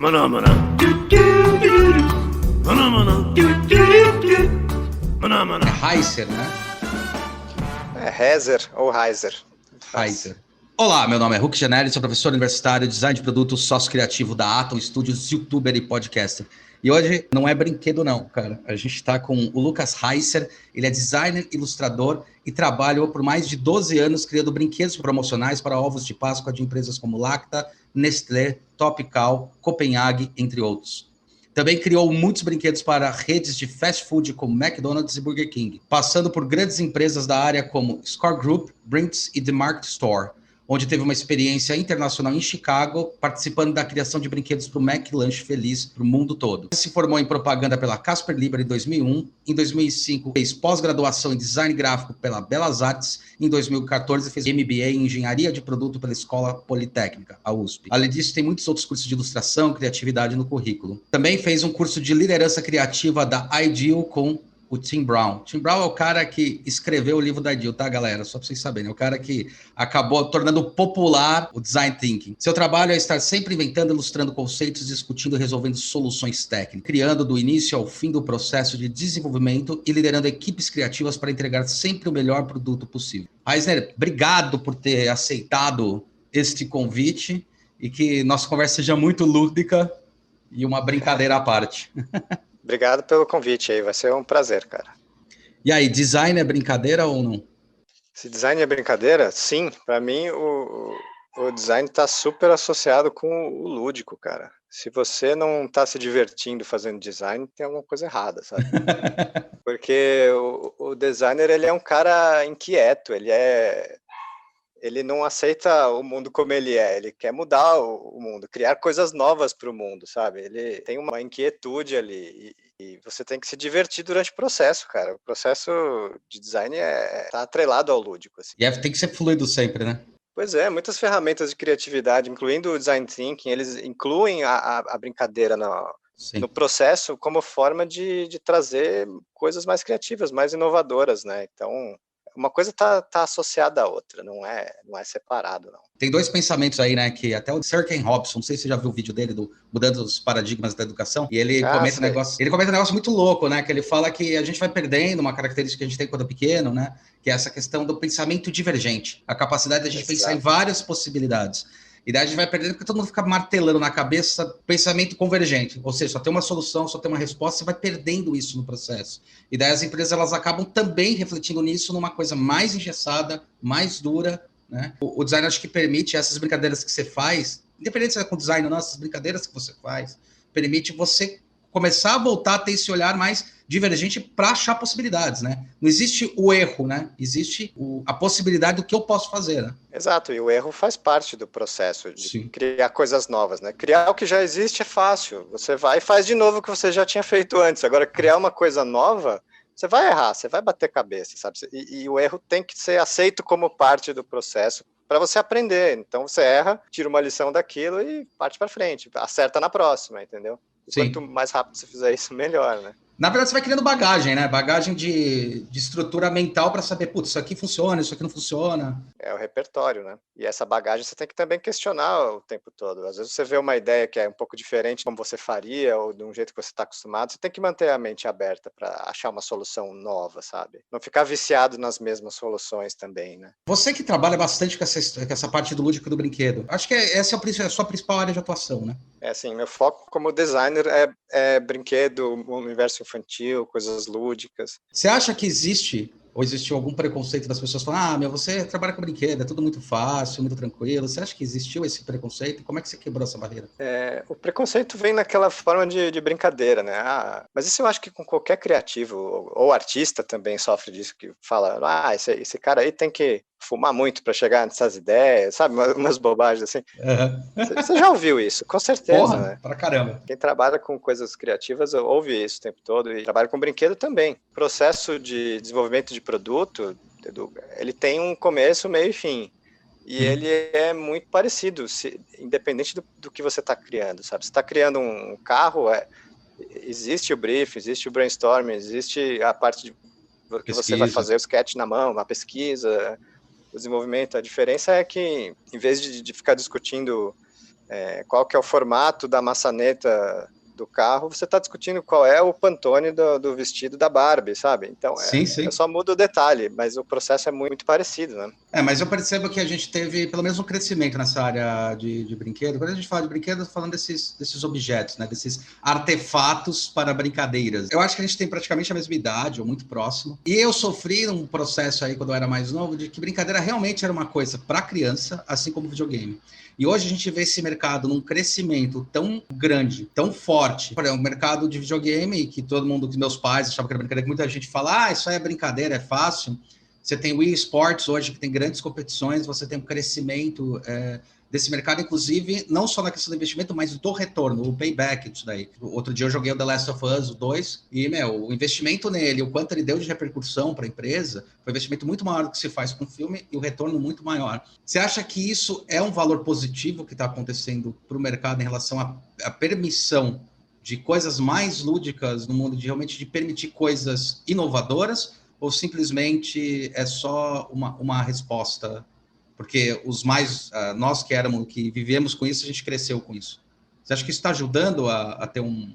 Maná, maná. Maná, maná. Maná, maná. É Heiser, né? É Heiser ou Heiser. Heiser. Olá, meu nome é Hulk Janelli, sou professor universitário, design de produtos, sócio criativo da Atom Studios, youtuber e podcaster. E hoje não é brinquedo não, cara. A gente está com o Lucas Heiser, ele é designer, ilustrador e trabalhou por mais de 12 anos criando brinquedos promocionais para ovos de Páscoa de empresas como Lacta, Nestlé, Topcal, Copenhague, entre outros. Também criou muitos brinquedos para redes de fast food como McDonald's e Burger King, passando por grandes empresas da área como Score Group, Brinks e The Market Store, onde teve uma experiência internacional em Chicago, participando da criação de brinquedos para o Mac Lunch Feliz para o mundo todo. Se formou em propaganda pela Casper Liber em 2001, em 2005 fez pós-graduação em design gráfico pela Belas Artes, em 2014 fez MBA em engenharia de produto pela Escola Politécnica, a USP. Além disso, tem muitos outros cursos de ilustração e criatividade no currículo. Também fez um curso de liderança criativa da Ideal com o Tim Brown. Tim Brown é o cara que escreveu o livro da Ideal, tá, galera? Só para vocês saberem. É o cara que acabou tornando popular o design thinking. Seu trabalho é estar sempre inventando, ilustrando conceitos, discutindo e resolvendo soluções técnicas, criando do início ao fim do processo de desenvolvimento e liderando equipes criativas para entregar sempre o melhor produto possível. Eisner, obrigado por ter aceitado este convite e que nossa conversa seja muito lúdica e uma brincadeira à parte. Obrigado pelo convite aí, vai ser um prazer, cara. E aí, design é brincadeira ou não? Se design é brincadeira, sim. Para mim, o design está super associado com o lúdico, cara. Se você não está se divertindo fazendo design, tem alguma coisa errada, sabe? Porque o designer, ele é um cara inquieto, ele não aceita o mundo como ele quer mudar o mundo, criar coisas novas para o mundo, sabe? Ele tem uma inquietude ali e você tem que se divertir durante o processo, cara. O processo de design tá atrelado ao lúdico, assim. E tem que ser fluido sempre, né? Pois é, muitas ferramentas de criatividade, incluindo o design thinking, eles incluem a brincadeira no processo como forma de trazer coisas mais criativas, mais inovadoras, né? Então, uma coisa tá associada à outra, não é separado, não. Tem dois pensamentos aí, né, que até o Sir Ken Robson, não sei se você já viu o vídeo dele, do Mudando os Paradigmas da Educação, e ele comenta um negócio muito louco, né, que ele fala que a gente vai perdendo uma característica que a gente tem quando é pequeno, né, que é essa questão do pensamento divergente, a capacidade de a gente pensar em várias possibilidades. E daí a gente vai perdendo porque todo mundo fica martelando na cabeça pensamento convergente, ou seja, só tem uma solução, só tem uma resposta, você vai perdendo isso no processo. E daí as empresas elas acabam também refletindo nisso numa coisa mais engessada, mais dura, né? O design acho que permite essas brincadeiras que você faz, independente se é com design ou não, essas brincadeiras que você faz, permite você começar a voltar a ter esse olhar mais divergente para achar possibilidades, né? Não existe o erro, né? Existe a possibilidade do que eu posso fazer, né? Exato, e o erro faz parte do processo de criar coisas novas, né? Criar o que já existe é fácil, você vai e faz de novo o que você já tinha feito antes. Agora, criar uma coisa nova, você vai errar, você vai bater cabeça, sabe? E o erro tem que ser aceito como parte do processo para você aprender. Então, você erra, tira uma lição daquilo e parte para frente, acerta na próxima, entendeu? E quanto mais rápido você fizer isso, melhor, né? Na verdade, você vai criando bagagem, né? Bagagem de estrutura mental para saber, putz, isso aqui funciona, isso aqui não funciona. É o repertório, né? E essa bagagem você tem que também questionar o tempo todo. Às vezes você vê uma ideia que é um pouco diferente como você faria ou de um jeito que você está acostumado, você tem que manter a mente aberta para achar uma solução nova, sabe? Não ficar viciado nas mesmas soluções também, né? Você que trabalha bastante com essa parte do lúdico do brinquedo, acho que essa é a sua principal área de atuação, né? É assim, meu foco como designer é brinquedo, universo infantil, coisas lúdicas. Você acha que existe ou existiu algum preconceito das pessoas falando, você trabalha com brinquedo, é tudo muito fácil, muito tranquilo. Você acha que existiu esse preconceito? Como é que você quebrou essa barreira? O preconceito vem naquela forma de brincadeira, né? Mas isso eu acho que com qualquer criativo ou artista também sofre disso, que fala, esse cara aí tem que fumar muito para chegar nessas ideias, sabe? Umas bobagens assim. Uhum. Você já ouviu isso, com certeza, Porra, né? Pra caramba. Quem trabalha com coisas criativas ouve isso o tempo todo e trabalha com brinquedo também. O processo de desenvolvimento de produto, ele tem um começo, meio e fim. E ele é muito parecido, independente do que você está criando, sabe? Você está criando um carro, existe o brief, existe o brainstorming, existe a parte de que você vai fazer o sketch na mão, a pesquisa, o desenvolvimento. A diferença é que, em vez de ficar discutindo qual que é o formato da maçaneta do carro, você está discutindo qual é o Pantone do vestido da Barbie, sabe? Então, Sim, sim. só muda o detalhe, mas o processo é muito parecido, né? Mas eu percebo que a gente teve pelo menos um crescimento nessa área de brinquedo. Quando a gente fala de brinquedo, falando desses objetos, né? Desses artefatos para brincadeiras. Eu acho que a gente tem praticamente a mesma idade, ou muito próximo. E eu sofri um processo aí, quando eu era mais novo, de que brincadeira realmente era uma coisa para criança, assim como videogame. E hoje a gente vê esse mercado num crescimento tão grande, tão forte. Por exemplo, o mercado de videogame, que todo mundo, que meus pais achavam que era brincadeira, que muita gente fala, isso aí é brincadeira, é fácil. Você tem o Wii Sports hoje, que tem grandes competições, você tem um crescimento desse mercado, inclusive, não só na questão do investimento, mas do retorno, o payback disso daí. Outro dia eu joguei o The Last of Us, o 2, e, o investimento nele, o quanto ele deu de repercussão para a empresa, foi um investimento muito maior do que se faz com o filme e o retorno muito maior. Você acha que isso é um valor positivo que está acontecendo para o mercado em relação à permissão de coisas mais lúdicas no mundo, de realmente de permitir coisas inovadoras, ou simplesmente é só uma resposta? Porque nós que vivemos com isso, a gente cresceu com isso. Você acha que isso está ajudando a ter um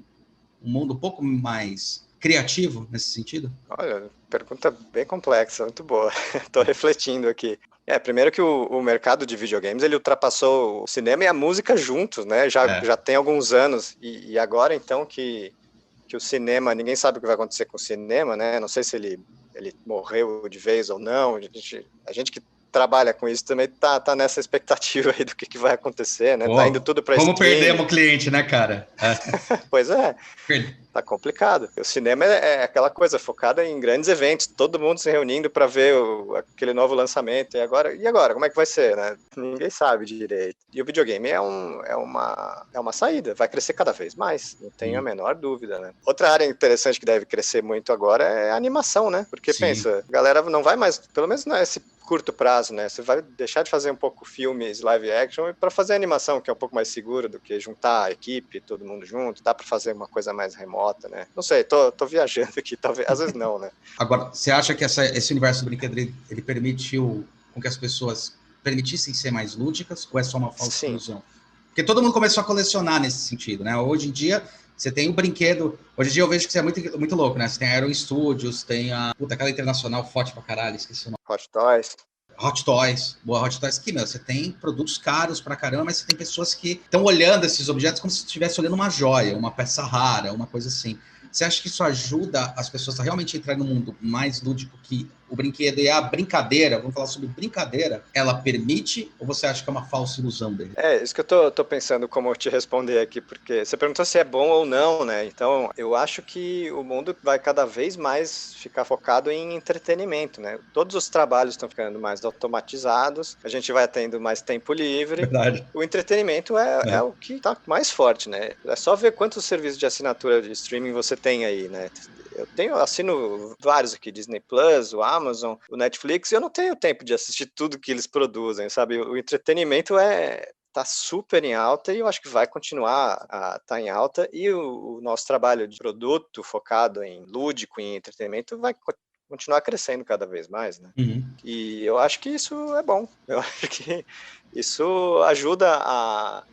mundo um pouco mais criativo nesse sentido? Olha, pergunta bem complexa, muito boa. Estou refletindo aqui. Primeiro que o mercado de videogames, ele ultrapassou o cinema e a música juntos, né? Já tem alguns anos. E agora, então, que o cinema, ninguém sabe o que vai acontecer com o cinema, né? Não sei se ele morreu de vez ou não. A gente que trabalha com isso também tá nessa expectativa aí do que vai acontecer, né? Tá indo tudo para como streaming. perdemos o cliente, né, cara? Pois é. Tá complicado. O cinema é aquela coisa focada em grandes eventos, todo mundo se reunindo para ver aquele novo lançamento. E agora? Como é que vai ser, né? Ninguém sabe direito. E o videogame é uma saída, vai crescer cada vez mais, não tenho a menor dúvida, né? Outra área interessante que deve crescer muito agora é a animação, né? Porque pensa, a galera não vai mais, pelo menos nesse curto prazo, né? Você vai deixar de fazer um pouco filmes live action para fazer animação, que é um pouco mais seguro do que juntar a equipe, todo mundo junto, dá para fazer uma coisa mais remota, né? Não sei, tô viajando aqui, talvez, às vezes não, né? Agora, você acha que esse universo do brinquedo, ele permitiu com que as pessoas permitissem ser mais lúdicas, ou é só uma falsa ilusão? Porque todo mundo começou a colecionar nesse sentido, né? Hoje em dia, você tem o brinquedo... Hoje em dia eu vejo que você é muito, muito louco, né? Você tem a Aero Studios, tem aquela internacional forte pra caralho, esqueci o nome. Hot Toys. Hot Toys, boa Hot Toys, que, você tem produtos caros pra caramba, mas você tem pessoas que estão olhando esses objetos como se estivesse olhando uma joia, uma peça rara, uma coisa assim. Você acha que isso ajuda as pessoas a realmente entrar no mundo mais lúdico, que o brinquedo e a brincadeira, vamos falar sobre brincadeira, ela permite, ou você acha que é uma falsa ilusão dele? Isso que eu tô pensando como te responder aqui, porque você perguntou se é bom ou não, né? Então, eu acho que o mundo vai cada vez mais ficar focado em entretenimento, né? Todos os trabalhos estão ficando mais automatizados, a gente vai tendo mais tempo livre. Verdade. O entretenimento é o que tá mais forte, né? É só ver quantos serviços de assinatura de streaming você tem aí, né? Eu assino vários aqui, Disney Plus, o Amazon, o Netflix, e eu não tenho tempo de assistir tudo que eles produzem, sabe? O entretenimento tá super em alta e eu acho que vai continuar a estar em alta, e o nosso trabalho de produto focado em lúdico, em entretenimento, vai continuar crescendo cada vez mais, né? Uhum. E eu acho que isso é bom. Eu acho que isso ajuda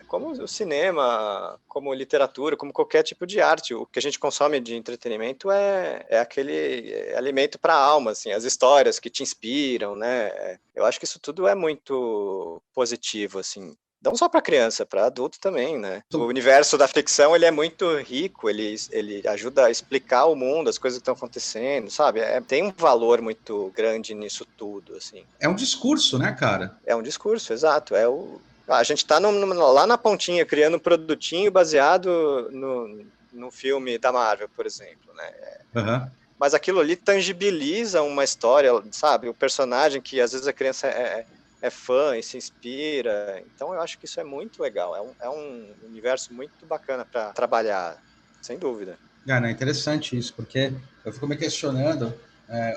como o cinema, como literatura, como qualquer tipo de arte. O que a gente consome de entretenimento é aquele alimento para a alma, assim, as histórias que te inspiram, né? Eu acho que isso tudo é muito positivo, assim. Não só para criança, para adulto também, né? O universo da ficção, ele é muito rico, ele ajuda a explicar o mundo, as coisas que estão acontecendo, sabe? Tem um valor muito grande nisso tudo, assim. É um discurso, né, cara? É um discurso, exato. A gente tá lá na pontinha, criando um produtinho baseado no filme da Marvel, por exemplo, né? Mas aquilo ali tangibiliza uma história, sabe? O personagem que às vezes a criança é fã e se inspira. Então eu acho que isso é muito legal. É um universo muito bacana para trabalhar, sem dúvida. É interessante isso, porque eu fico me questionando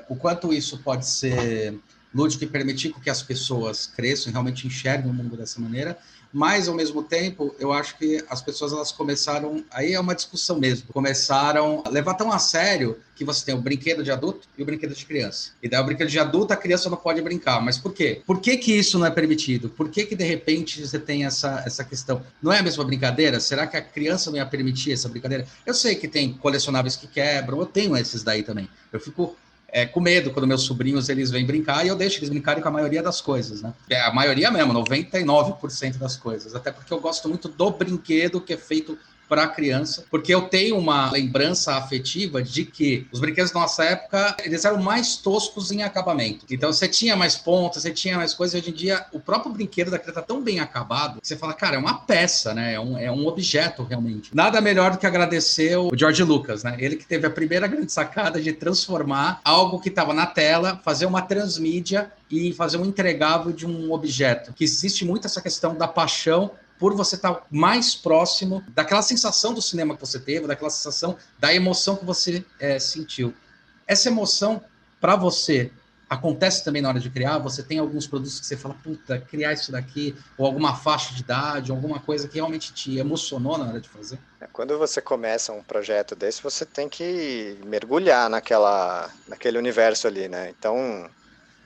o quanto isso pode ser lúdico e permitir que as pessoas cresçam e realmente enxerguem o mundo dessa maneira. Mas, ao mesmo tempo, eu acho que as pessoas elas começaram... Aí é uma discussão mesmo. Começaram a levar tão a sério que você tem o brinquedo de adulto e o brinquedo de criança. E daí o brinquedo de adulto, a criança não pode brincar. Mas por quê? Por que que isso não é permitido? Por que que, de repente, você tem essa questão? Não é a mesma brincadeira? Será que a criança não ia permitir essa brincadeira? Eu sei que tem colecionáveis que quebram. Eu tenho esses daí também. Eu fico... com medo quando meus sobrinhos eles vêm brincar e eu deixo eles brincarem com a maioria das coisas, né? A maioria mesmo, 99% das coisas. Até porque eu gosto muito do brinquedo que é feito para a criança, porque eu tenho uma lembrança afetiva de que os brinquedos da nossa época, eles eram mais toscos em acabamento. Então você tinha mais pontas, você tinha mais coisas. Hoje em dia, o próprio brinquedo da criança tá tão bem acabado que você fala, cara, é uma peça, né? É um objeto, realmente. Nada melhor do que agradecer o George Lucas, né? Ele que teve a primeira grande sacada de transformar algo que estava na tela, fazer uma transmídia e fazer um entregável de um objeto. Que existe muito essa questão da paixão por você estar mais próximo daquela sensação do cinema que você teve, daquela sensação da emoção que você sentiu. Essa emoção, para você, acontece também na hora de criar? Você tem alguns produtos que você fala, puta, criar isso daqui, ou alguma faixa de idade, alguma coisa que realmente te emocionou na hora de fazer? Quando você começa um projeto desse, você tem que mergulhar naquele universo ali, né? Então,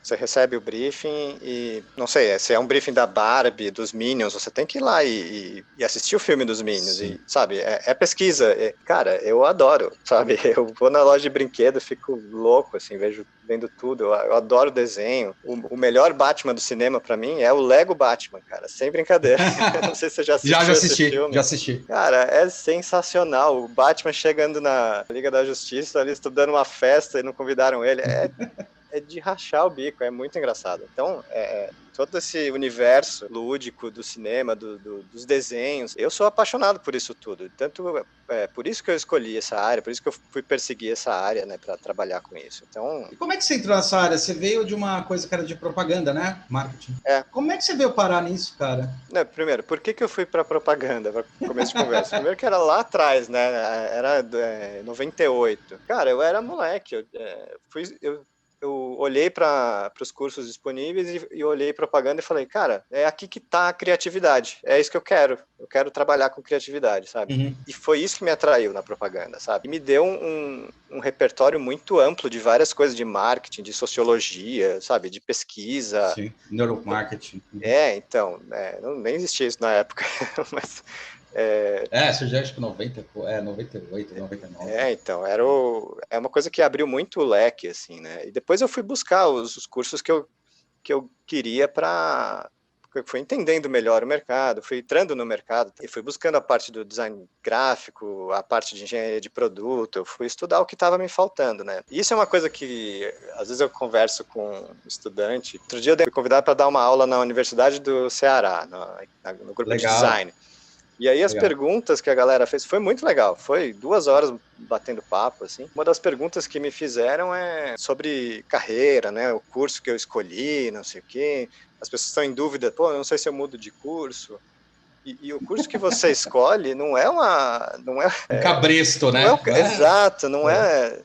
você recebe o briefing e, não sei, se é um briefing da Barbie, dos Minions, você tem que ir lá e assistir o filme dos Minions, e, sabe, é pesquisa. Cara, eu adoro, sabe, eu vou na loja de brinquedo, fico louco, assim, vendo tudo, eu adoro desenho. O melhor Batman do cinema, pra mim, é o Lego Batman, cara, sem brincadeira. Não sei se você já assistiu esse filme. Já assisti. Cara, é sensacional. O Batman chegando na Liga da Justiça, ali estudando uma festa e não convidaram ele. É de rachar o bico, é muito engraçado. Então, todo esse universo lúdico do cinema, dos desenhos, eu sou apaixonado por isso tudo. Tanto por isso que eu escolhi essa área, por isso que eu fui perseguir essa área, né, para trabalhar com isso. Então, e como é que você entrou nessa área? Você veio de uma coisa que era de propaganda, né? Marketing. Como é que você veio parar nisso, cara? Não, primeiro, por que eu fui para propaganda, para começo de conversa? Primeiro que era lá atrás, né? Era 98. Cara, eu era moleque. Eu olhei para os cursos disponíveis e olhei propaganda e falei, cara, é aqui que está a criatividade, é isso que eu quero trabalhar com criatividade, sabe? Uhum. E foi isso que me atraiu na propaganda, sabe? E me deu um repertório muito amplo de várias coisas, de marketing, de sociologia, sabe? De pesquisa. Sim, neuromarketing. Então, nem existia isso na época, mas... surgiu acho que 98, 99. Então, é uma coisa que abriu muito o leque, assim, né? E depois eu fui buscar os cursos que eu queria para... Fui entendendo melhor o mercado, fui entrando no mercado e fui buscando a parte do design gráfico, a parte de engenharia de produto, eu fui estudar o que estava me faltando, né? E isso é uma coisa que, às vezes eu converso com um estudante. Outro dia eu fui convidado para dar uma aula na Universidade do Ceará, no grupo de design. E aí as perguntas que a galera fez, foi muito legal, foi 2 horas batendo papo, assim. Uma das perguntas que me fizeram é sobre carreira, né, o curso que eu escolhi, não sei o quê. As pessoas estão em dúvida, não sei se eu mudo de curso. E o curso que você escolhe não é um cabresto, né? Exato, não é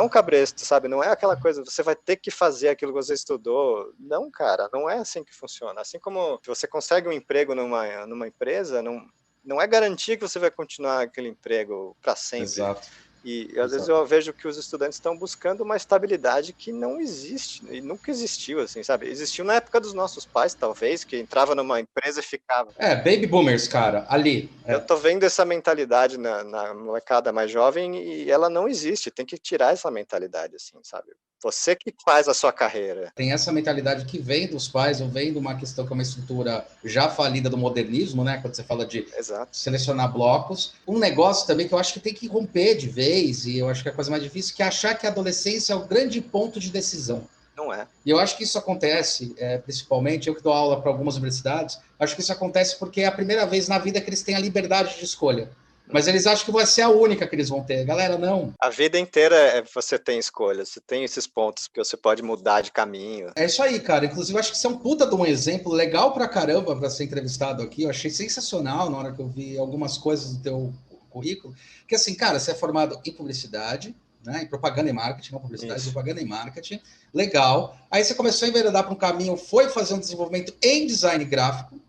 um cabresto, sabe? Não é aquela coisa, você vai ter que fazer aquilo que você estudou. Não, cara, não é assim que funciona. Assim como você consegue um emprego numa empresa, não é garantia que você vai continuar aquele emprego para sempre. Exato. E às vezes eu vejo que os estudantes estão buscando uma estabilidade que não existe, e nunca existiu, assim, sabe? Existiu na época dos nossos pais, talvez, que entrava numa empresa e ficava. Baby boomers, cara, ali. Eu tô vendo essa mentalidade na molecada mais jovem e ela não existe, tem que tirar essa mentalidade, assim, sabe? Você que faz a sua carreira. Tem essa mentalidade que vem dos pais, ou vem de uma questão que é uma estrutura já falida do modernismo, né? Quando você fala de selecionar blocos. Um negócio também que eu acho que tem que romper de vez, e eu acho que é a coisa mais difícil, que é achar que a adolescência é o grande ponto de decisão. Não é. E eu acho que isso acontece, principalmente, eu que dou aula para algumas universidades, acho que isso acontece porque é a primeira vez na vida que eles têm a liberdade de escolha. Mas eles acham que vai ser a única que eles vão ter. Galera, não. A vida inteira você tem escolhas, você tem esses pontos que você pode mudar de caminho. É isso aí, cara. Inclusive, eu acho que isso é um puta de um exemplo legal pra caramba pra ser entrevistado aqui. Eu achei sensacional na hora que eu vi algumas coisas do teu currículo. Que assim, cara, você é formado em publicidade, né? Em propaganda e marketing, não publicidade, Isso. propaganda e marketing. Legal. Aí você começou a enveredar para um caminho, foi fazer um desenvolvimento em design gráfico,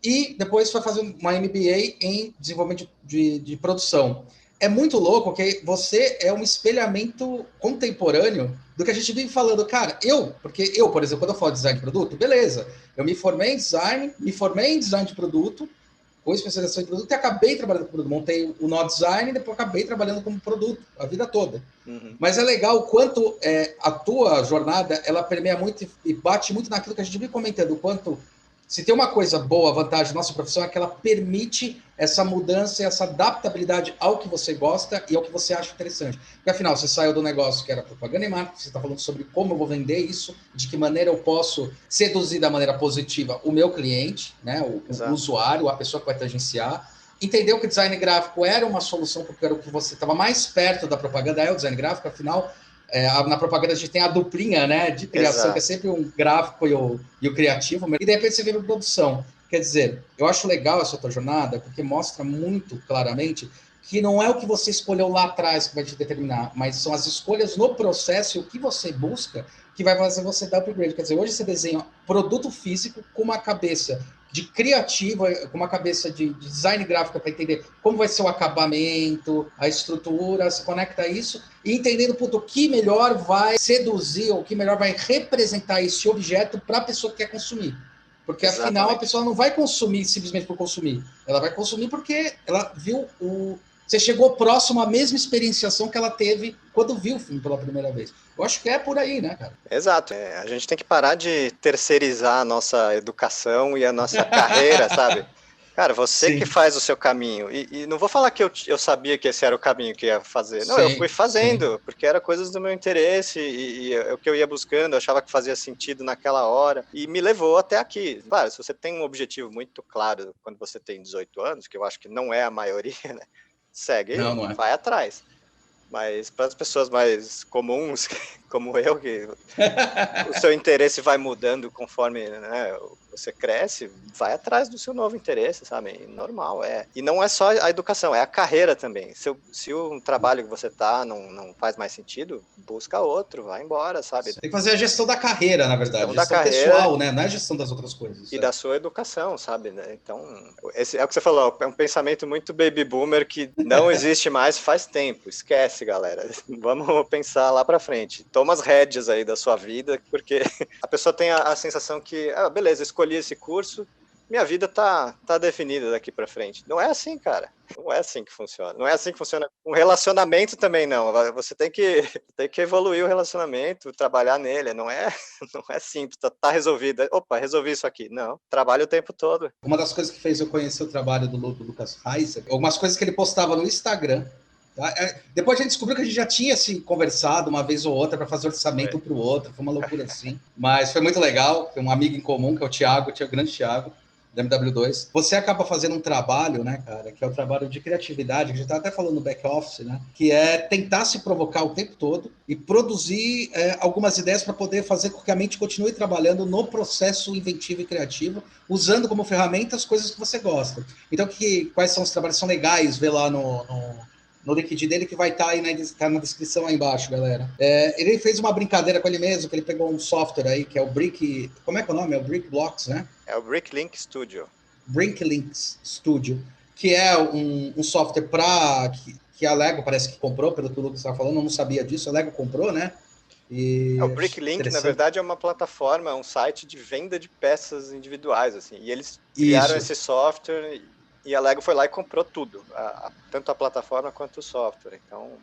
e depois foi fazer uma MBA em desenvolvimento de produção. É muito louco que você é um espelhamento contemporâneo do que a gente vive falando. Cara, porque eu, por exemplo, quando eu falo de design de produto, beleza, eu me formei em design de produto, com especialização em produto, e acabei trabalhando com produto. Montei o nó design e depois acabei trabalhando como produto a vida toda. Mas é legal o quanto a tua jornada, ela permeia muito e bate muito naquilo que a gente vive comentando, o quanto, se tem uma coisa boa, a vantagem da nossa profissão é que ela permite essa mudança e essa adaptabilidade ao que você gosta e ao que você acha interessante. Porque, afinal, você saiu do negócio que era propaganda e marketing, você está falando sobre como eu vou vender isso, de que maneira eu posso seduzir da maneira positiva o meu cliente, né, o usuário, a pessoa que vai te agenciar. Entendeu que o design gráfico era uma solução porque era o que você estava mais perto da propaganda, é o design gráfico, afinal, na propaganda a gente tem a duplinha, né, de criação, que é sempre um gráfico e o criativo, e de repente você vem para produção. Quer dizer, eu acho legal essa tua jornada, porque mostra muito claramente que não é o que você escolheu lá atrás que vai te determinar, mas são as escolhas no processo e o que você busca que vai fazer você dar upgrade. Quer dizer, hoje você desenha produto físico com uma cabeça de criativo, com uma cabeça de design gráfico para entender como vai ser o acabamento, a estrutura, se conecta a isso, e entendendo o que melhor vai seduzir, ou o que melhor vai representar esse objeto para a pessoa que quer consumir. Porque, afinal, a pessoa não vai consumir simplesmente por consumir. Ela vai consumir porque ela viu você chegou próximo à mesma experienciação que ela teve quando viu o filme pela primeira vez. Eu acho que é por aí, né, cara? Exato. A gente tem que parar de terceirizar a nossa educação e a nossa carreira, sabe? Cara, você que faz o seu caminho. E não vou falar que eu sabia que esse era o caminho que ia fazer. Não, eu fui fazendo, porque era coisas do meu interesse e o que eu ia buscando, eu achava que fazia sentido naquela hora. E me levou até aqui. Claro, se você tem um objetivo muito claro quando você tem 18 anos, que eu acho que não é a maioria, né? Segue, vai atrás. Mas para as pessoas mais comuns, como eu, que o seu interesse vai mudando conforme, né, você cresce, vai atrás do seu novo interesse, sabe? Normal, E não é só a educação, é a carreira também. Se o trabalho que você tá não faz mais sentido, busca outro, vai embora, sabe? Tem que fazer a gestão da carreira, na verdade. Gestão pessoal, né? Não é gestão das outras coisas. E da sua educação, sabe? Então, esse é o que você falou, é um pensamento muito baby boomer que não existe mais faz tempo. Esquece, galera. Vamos pensar lá pra frente. Toma as rédeas aí da sua vida, porque a pessoa tem a sensação que, beleza, escolhi esse curso, minha vida tá definida daqui pra frente. Não é assim, cara. Não é assim que funciona. Não é assim que funciona. Um relacionamento também não. Você tem que evoluir o relacionamento, trabalhar nele. Não é simples. Tá resolvido. Opa, resolvi isso aqui. Não. Trabalha o tempo todo. Uma das coisas que fez eu conhecer o trabalho do Lucas Heiser, algumas coisas que ele postava no Instagram. Tá? Depois a gente descobriu que a gente já tinha se conversado uma vez ou outra para fazer orçamento um para o outro. Foi uma loucura assim. Mas foi muito legal. Tem um amigo em comum, que é o grande Thiago, da MW2, você acaba fazendo um trabalho, né, cara, que é o trabalho de criatividade, que a gente está até falando no back-office, né, que é tentar se provocar o tempo todo e produzir algumas ideias para poder fazer com que a mente continue trabalhando no processo inventivo e criativo, usando como ferramenta as coisas que você gosta. Então, quais são os trabalhos que são legais, vê lá no LinkedIn dele, que vai estar aí na descrição aí embaixo, galera. Ele fez uma brincadeira com ele mesmo, que ele pegou um software aí, que é o Brick... Como é que é o nome? É o Brick Blocks, né? É o Bricklink Studio. Bricklink Studio, que é um software que a Lego parece que comprou, pelo que o Lucas estava falando, eu não sabia disso, a Lego comprou, né? O Bricklink, na verdade, é uma plataforma, é um site de venda de peças individuais, assim, e eles criaram esse software... E a Lego foi lá e comprou tudo, tanto a plataforma quanto o software. Então,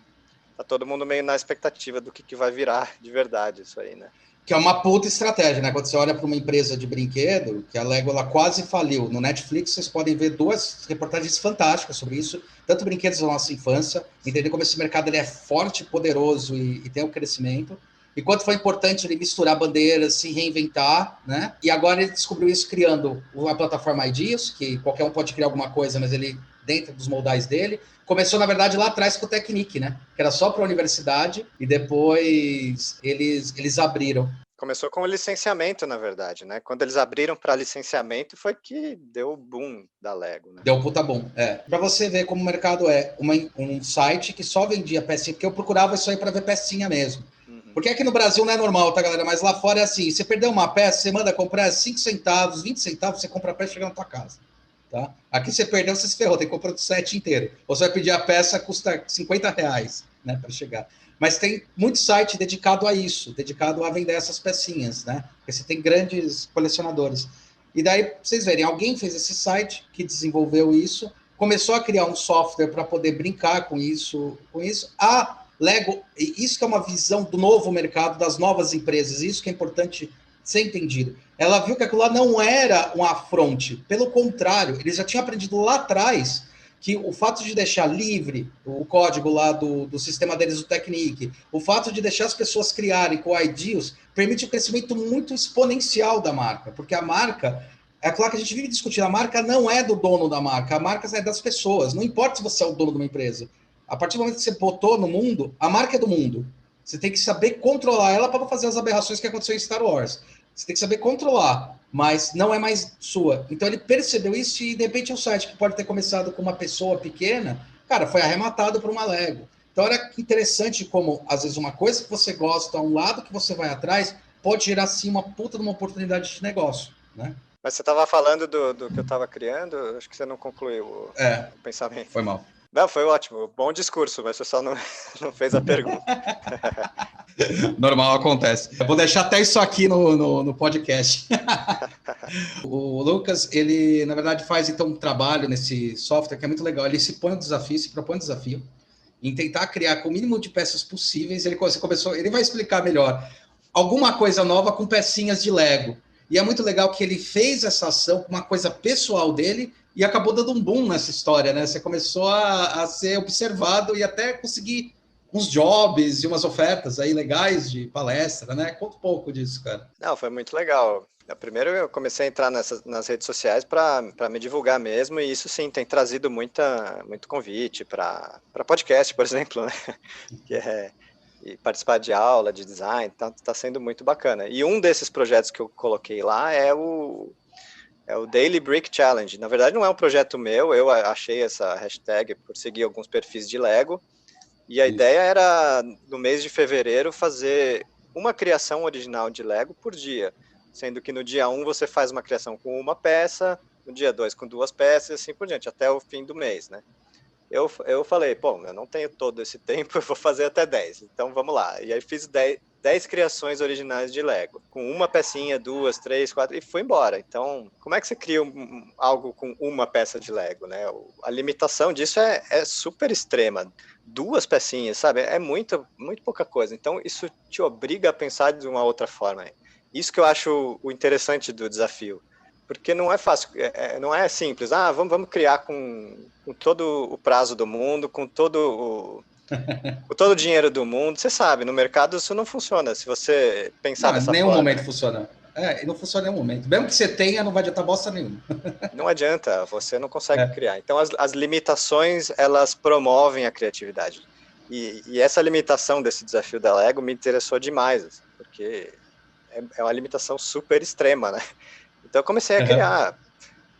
tá todo mundo meio na expectativa do que vai virar de verdade isso aí, né? Que é uma puta estratégia, né? Quando você olha para uma empresa de brinquedo, que a Lego ela quase faliu. No Netflix vocês podem ver 2 reportagens fantásticas sobre isso, tanto brinquedos da nossa infância, entender como esse mercado ele é forte, poderoso e tem um crescimento. E quanto foi importante ele misturar bandeiras, se reinventar, né? E agora ele descobriu isso criando uma plataforma Ideas, que qualquer um pode criar alguma coisa, mas ele dentro dos moldais dele. Começou, na verdade, lá atrás com o Technic, né? Que era só para a universidade, e depois eles abriram. Começou com o licenciamento, na verdade, né? Quando eles abriram para licenciamento foi que deu o boom da Lego, né? Deu um puta bom, Pra você ver como o mercado é um site que só vendia pecinha, porque eu procurava isso aí para ver pecinha mesmo. Uhum. Porque aqui no Brasil não é normal, tá, galera? Mas lá fora é assim, você perdeu uma peça, você manda comprar 5 centavos, 20 centavos, você compra a peça e chega na tua casa. Tá? Aqui você perdeu, você se ferrou, tem que comprar o set inteiro. Ou você vai pedir a peça, custa R$ 50, né, para chegar. Mas tem muito site dedicado a isso, dedicado a vender essas pecinhas, né? Porque você tem grandes colecionadores. E daí, vocês verem, alguém fez esse site que desenvolveu isso, começou a criar um software para poder brincar com isso. A Lego, isso que é uma visão do novo mercado, das novas empresas, isso que é importante ser entendido. Ela viu que aquilo lá não era um afronte, pelo contrário, eles já tinham aprendido lá atrás que o fato de deixar livre o código lá do sistema deles, o Technic, o fato de deixar as pessoas criarem com IDEOs, permite um crescimento muito exponencial da marca, porque a marca, é claro que a gente vive discutindo, a marca não é do dono da marca, a marca é das pessoas, não importa se você é o dono de uma empresa. A partir do momento que você botou no mundo, a marca é do mundo. Você tem que saber controlar ela para não fazer as aberrações que aconteceu em Star Wars. Você tem que saber controlar, mas não é mais sua. Então ele percebeu isso e de repente é um site que pode ter começado com uma pessoa pequena, cara, foi arrematado por uma Lego. Então era interessante como, às vezes, uma coisa que você gosta, um lado que você vai atrás, pode gerar, sim, uma puta de uma oportunidade de negócio, né? Mas você estava falando do que eu estava criando, acho que você não concluiu o pensamento. Foi mal. Não, foi ótimo, bom discurso, mas você só não, não fez a pergunta. Normal, acontece. Eu vou deixar até isso aqui no podcast. O Lucas, ele, na verdade, faz então um trabalho nesse software que é muito legal. Ele se põe um desafio, se propõe um desafio em tentar criar com o mínimo de peças possíveis. Ele vai explicar melhor alguma coisa nova com pecinhas de Lego. E é muito legal que ele fez essa ação com uma coisa pessoal dele e acabou dando um boom nessa história, né? Você começou a ser observado e até conseguir uns jobs e umas ofertas aí legais de palestra, né? Conta um pouco disso, cara. Não, foi muito legal. Primeiro eu comecei a entrar nas redes sociais para me divulgar mesmo, e isso sim tem trazido muito convite para podcast, por exemplo, né? Que é, e participar de aula, de design, tá sendo muito bacana. E um desses projetos que eu coloquei lá é o Daily Brick Challenge. Na verdade não é um projeto meu, eu achei essa hashtag por seguir alguns perfis de Lego, e a ideia era, no mês de fevereiro, fazer uma criação original de Lego por dia, sendo que no dia 1 você faz uma criação com uma peça, no dia 2 com 2 peças, e assim por diante, até o fim do mês, né? Eu falei, pô, eu não tenho todo esse tempo, eu vou fazer até 10, então vamos lá. E aí fiz 10 criações originais de Lego, com uma pecinha, 2, 3, 4, e fui embora. Então, como é que você cria algo com uma peça de Lego, né? A limitação disso é super extrema. 2 pecinhas, sabe? É muito pouca coisa. Então, isso te obriga a pensar de uma outra forma. Isso que eu acho o interessante do desafio. Porque não é fácil, não é simples. Vamos criar com todo o prazo do mundo, com todo o dinheiro do mundo. Você sabe, no mercado isso não funciona. Se você pensar Não, em dessa nenhum forma, momento funciona. Não funciona em nenhum momento. Mesmo que você tenha, não vai adiantar bosta nenhuma. não adianta, você não consegue criar. Então, as limitações, elas promovem a criatividade. E essa limitação desse desafio da Lego me interessou demais, assim, porque é uma limitação super extrema, né? Então, eu comecei a criar.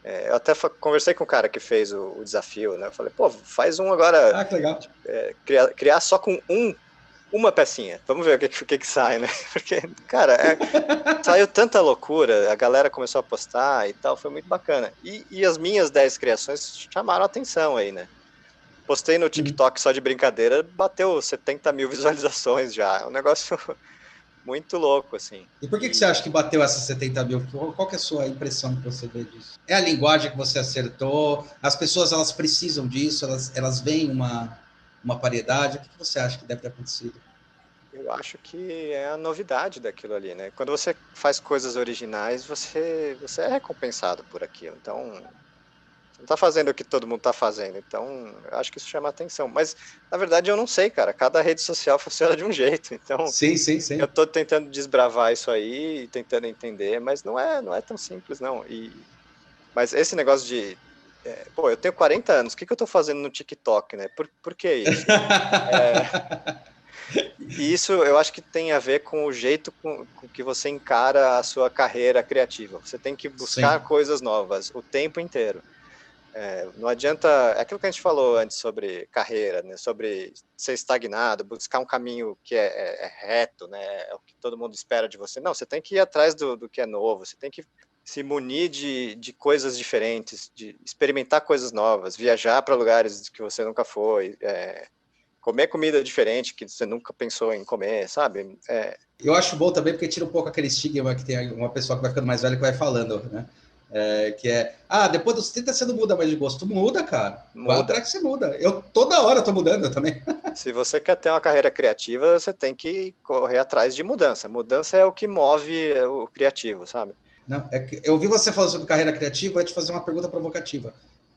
Eu até conversei com o cara que fez o desafio, né? Eu falei, pô, faz um agora, Que legal. criar só com uma pecinha. Vamos ver o que sai, né? Porque, cara, saiu tanta loucura, a galera começou a postar e tal, foi muito bacana. E as minhas 10 criações chamaram a atenção aí, né? Postei no TikTok só de brincadeira, bateu 70 mil visualizações já. É um negócio muito louco, assim. E por que você acha que bateu essas 70 mil? Qual que é a sua impressão que você vê disso? É a linguagem que você acertou? As pessoas, elas precisam disso? Elas veem uma paridade? O que você acha que deve ter acontecido? Eu acho que é a novidade daquilo ali, né? Quando você faz coisas originais, você é recompensado por aquilo. Então, você não tá fazendo o que todo mundo tá fazendo. Então, eu acho que isso chama atenção. Mas, na verdade, eu não sei, cara. Cada rede social funciona de um jeito. Então, Sim. eu tô tentando desbravar isso aí, tentando entender, mas não é tão simples, não. Mas esse negócio de... eu tenho 40 anos, o que eu tô fazendo no TikTok, né? Por que isso? E isso eu acho que tem a ver com o jeito com que você encara a sua carreira criativa. Você tem que buscar Sim, coisas novas o tempo inteiro. Não adianta, é aquilo que a gente falou antes sobre carreira, né? Sobre ser estagnado, buscar um caminho que é reto, né? É o que todo mundo espera de você. Não, você tem que ir atrás do que é novo, você tem que se munir de coisas diferentes, de experimentar coisas novas, viajar para lugares que você nunca foi, comer comida diferente que você nunca pensou em comer, sabe? eu acho bom também porque tira um pouco aquele estigma que tem uma pessoa que vai ficando mais velha que vai falando, né? Depois dos 30 você não muda mais de gosto. Muda, cara. Vai Muda. atrás que você muda. Eu toda hora tô mudando também. Se você quer ter uma carreira criativa, você tem que correr atrás de mudança. Mudança é o que move o criativo, sabe? Não, eu ouvi você falando sobre carreira criativa, eu vou te fazer uma pergunta provocativa.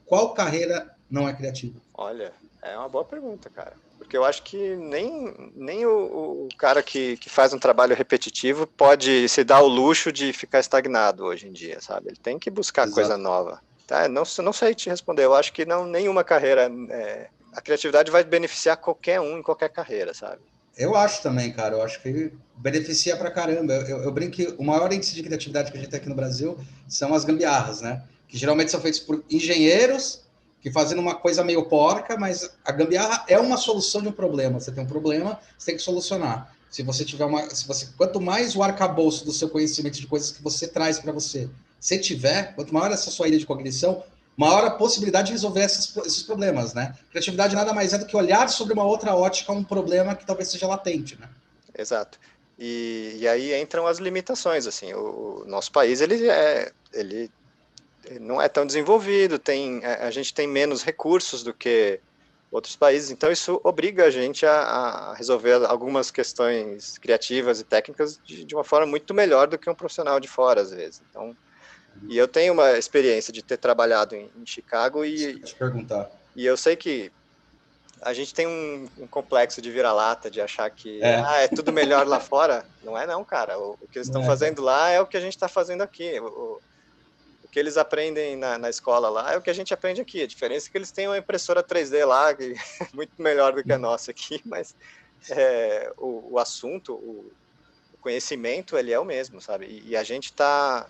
Qual carreira não é criativa? Olha, é uma boa pergunta, cara. Porque eu acho que nem o cara que faz um trabalho repetitivo pode se dar o luxo de ficar estagnado hoje em dia, sabe? Ele tem que buscar coisa Exato. nova. Tá? Não sei te responder. Eu acho que nenhuma carreira. A criatividade vai beneficiar qualquer um em qualquer carreira, sabe? Eu acho também, cara. Eu acho que beneficia pra caramba. Eu brinco que o maior índice de criatividade que a gente tem aqui no Brasil são as gambiarras, né? Que geralmente são feitas por engenheiros que fazendo uma coisa meio porca, mas a gambiarra é uma solução de um problema. Você tem um problema, você tem que solucionar. Se você tiver quanto mais o arcabouço do seu conhecimento de coisas que você traz para você tiver, quanto maior essa sua ilha de cognição, maior a possibilidade de resolver esses problemas, né? Criatividade nada mais é do que olhar sobre uma outra ótica um problema que talvez seja latente, né? Exato. E aí entram as limitações, assim, o nosso país, ele não é tão desenvolvido, a gente tem menos recursos do que outros países, então isso obriga a gente a resolver algumas questões criativas e técnicas de uma forma muito melhor do que um profissional de fora, às vezes. Então, e eu tenho uma experiência de ter trabalhado em Chicago Isso que eu ia te perguntar. e eu sei que a gente tem um complexo de vira-lata, de achar que É, é tudo melhor lá fora. Não é não, cara. O que eles estão não é, cara. fazendo lá é o que a gente está fazendo aqui. O que eles aprendem na escola lá é o que a gente aprende aqui. A diferença é que eles têm uma impressora 3D lá, que é muito melhor do que a nossa aqui, mas o assunto, o conhecimento, ele é o mesmo, sabe? E a gente tá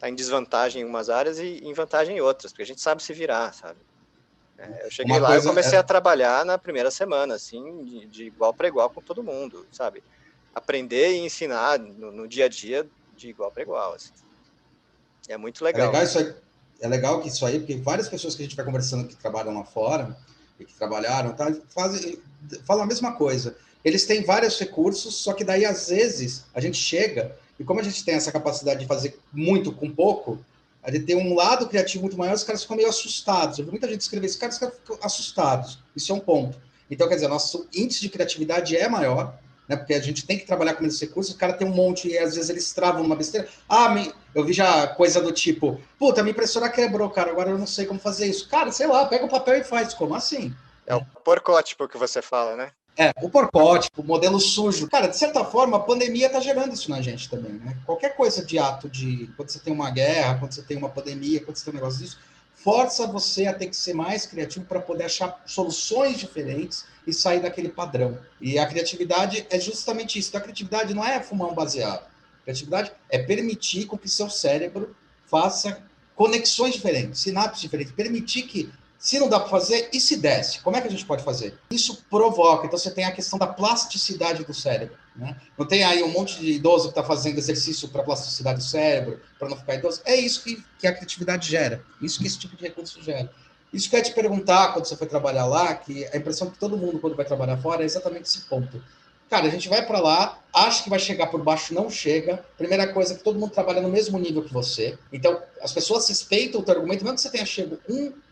em desvantagem em umas áreas e em vantagem em outras, porque a gente sabe se virar, sabe? Eu cheguei Uma lá, eu coisa comecei a é, trabalhar na primeira semana, assim, de igual para igual com todo mundo, sabe? Aprender e ensinar no dia a dia de igual para igual, assim. É muito é legal. legal isso aí, é legal que isso aí, porque várias pessoas que a gente vai conversando que trabalham lá fora e que trabalharam, tá, falam a mesma coisa. Eles têm vários recursos, só que daí às vezes a gente chega e como a gente tem essa capacidade de fazer muito com pouco, a gente tem um lado criativo muito maior, os caras ficam meio assustados. Eu vi muita gente escrever isso, os caras ficam assustados. Isso é um ponto. Então, quer dizer, nosso índice de criatividade é maior, né? Porque a gente tem que trabalhar com esses recursos, o cara tem um monte e às vezes eles travam numa besteira. Eu vi já coisa do tipo, puta, minha impressora quebrou, cara, agora eu não sei como fazer isso. Cara, sei lá, pega o papel e faz. Como assim? É o porcótipo que você fala, né? O porcótipo, o modelo sujo. Cara, de certa forma, a pandemia está gerando isso na gente também, né? Qualquer coisa de ato de. Quando você tem uma guerra, quando você tem uma pandemia, quando você tem um negócio disso, força você a ter que ser mais criativo para poder achar soluções diferentes e sair daquele padrão. E a criatividade é justamente isso. Então, a criatividade não é fumar um baseado. A criatividade é permitir com que seu cérebro faça conexões diferentes, sinapses diferentes, permitir que se não dá para fazer, e se desse? Como é que a gente pode fazer? Isso provoca. Então, você tem a questão da plasticidade do cérebro. Né? Não tem aí um monte de idoso que está fazendo exercício para plasticidade do cérebro, para não ficar idoso. É isso que a criatividade gera. Isso que esse tipo de recurso gera. Isso que eu ia te perguntar quando você foi trabalhar lá, que a impressão que todo mundo, quando vai trabalhar fora, é exatamente esse ponto. Cara, a gente vai para lá, acha que vai chegar por baixo, não chega. Primeira coisa, que todo mundo trabalha no mesmo nível que você. Então, as pessoas respeitam o teu argumento, mesmo que você tenha chegado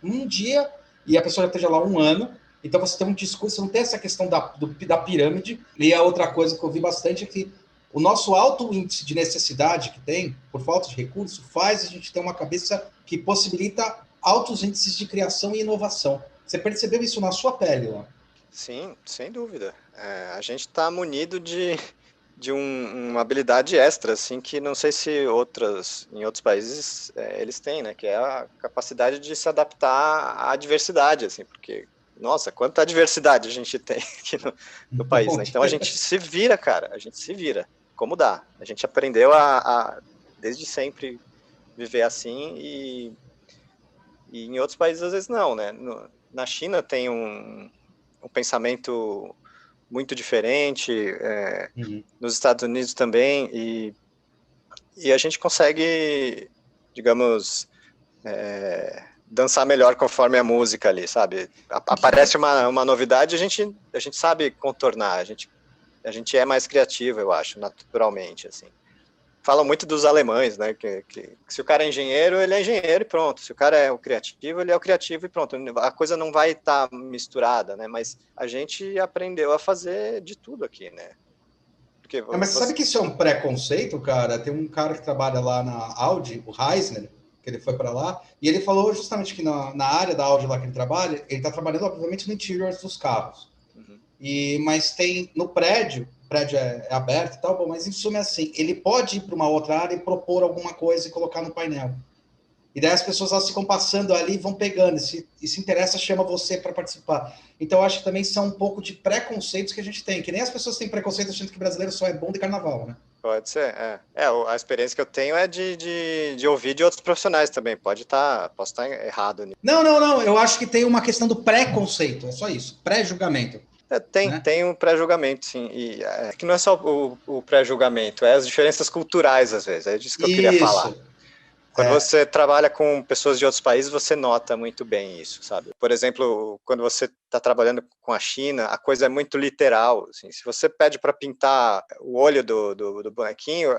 um dia e a pessoa já esteja lá um ano. Então, você tem um discurso, não tem essa questão da pirâmide. E a outra coisa que eu vi bastante é que o nosso alto índice de necessidade que tem, por falta de recurso, faz a gente ter uma cabeça que possibilita altos índices de criação e inovação. Você percebeu isso na sua pele lá? Sim, sem dúvida. A gente está munido de uma habilidade extra, assim, que não sei se em outros países eles têm, né? Que é a capacidade de se adaptar à diversidade, assim, porque Nossa, quanta diversidade a gente tem aqui no país, né? Então a gente se vira, cara, a gente se vira, como dá. A gente aprendeu desde sempre viver assim e em outros países às vezes não, né? Na China tem um pensamento muito diferente, nos Estados Unidos também, e a gente consegue, digamos, dançar melhor conforme a música ali, sabe? Aparece uma novidade, a gente sabe contornar, a gente é mais criativo, eu acho, naturalmente, assim. Falam muito dos alemães, né? Que se o cara é engenheiro, ele é engenheiro e pronto. Se o cara é o criativo, ele é o criativo e pronto. A coisa não vai estar misturada, né? Mas a gente aprendeu a fazer de tudo aqui, né? Porque Mas você sabe que isso é um preconceito, cara? Tem um cara que trabalha lá na Audi, o Reisner, que ele foi para lá, e ele falou justamente que na área da Audi lá que ele trabalha, ele está trabalhando, obviamente, no interior dos carros. Uhum. Mas tem no prédio, o prédio é aberto e tal, bom, mas em suma é assim, ele pode ir para uma outra área e propor alguma coisa e colocar no painel. E daí as pessoas elas ficam passando ali e vão pegando, e se interessa, chama você para participar. Então, eu acho que também são um pouco de preconceitos que a gente tem, que nem as pessoas têm preconceito achando que brasileiro só é bom de carnaval, né? Pode ser, a experiência que eu tenho é de ouvir de outros profissionais também. Posso estar errado nisso. Não. Eu acho que tem uma questão do preconceito, é só isso, pré-julgamento. Tem um pré-julgamento, sim. E é que não é só o pré-julgamento, é as diferenças culturais, às vezes. É disso que eu queria falar. Quando você trabalha com pessoas de outros países, você nota muito bem isso, sabe? Por exemplo, quando você está trabalhando com a China, a coisa é muito literal. Assim, se você pede para pintar o olho do bonequinho,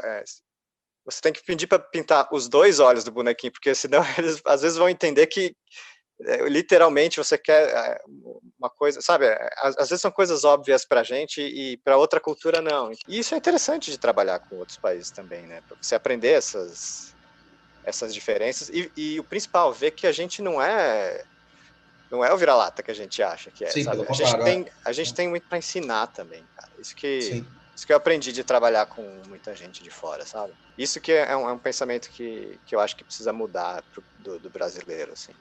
você tem que pedir para pintar os dois olhos do bonequinho, porque senão eles às vezes vão entender que literalmente você quer uma coisa, sabe? Às vezes são coisas óbvias para a gente e para outra cultura não. E isso é interessante de trabalhar com outros países também, né? Para você aprender essas diferenças e o principal, ver que a gente não é o vira-lata que a gente acha que é, Sim, sabe? pelo contrário. A gente tem muito para ensinar também, cara. Sim. Isso que eu aprendi de trabalhar com muita gente de fora, sabe? Isso que é um pensamento que eu acho que precisa mudar do brasileiro, assim.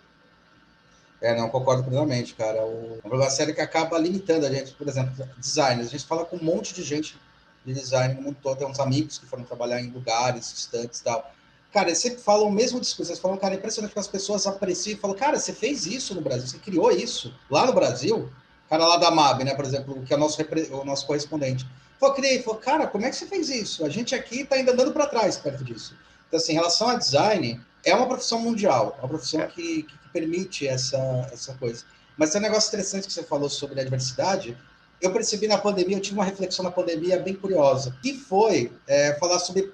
Não, concordo plenamente, cara. O problema sério é que acaba limitando a gente, por exemplo, designers. A gente fala com um monte de gente de design no mundo todo, tem uns amigos que foram trabalhar em lugares distantes e tal. Cara, eles sempre falam o mesmo discurso. Eles falam, cara, é impressionante que as pessoas apreciam e falam, cara, você fez isso no Brasil, você criou isso lá no Brasil. O cara lá da MAB, né, por exemplo, que é o nosso correspondente. Falou, criei. Falou, cara, como é que você fez isso? A gente aqui tá ainda andando para trás perto disso. Então, assim, em relação a design, é uma profissão mundial, uma profissão que permite essa coisa. Mas tem um negócio interessante que você falou sobre a diversidade. Eu percebi na pandemia, eu tive uma reflexão na pandemia bem curiosa, que foi falar sobre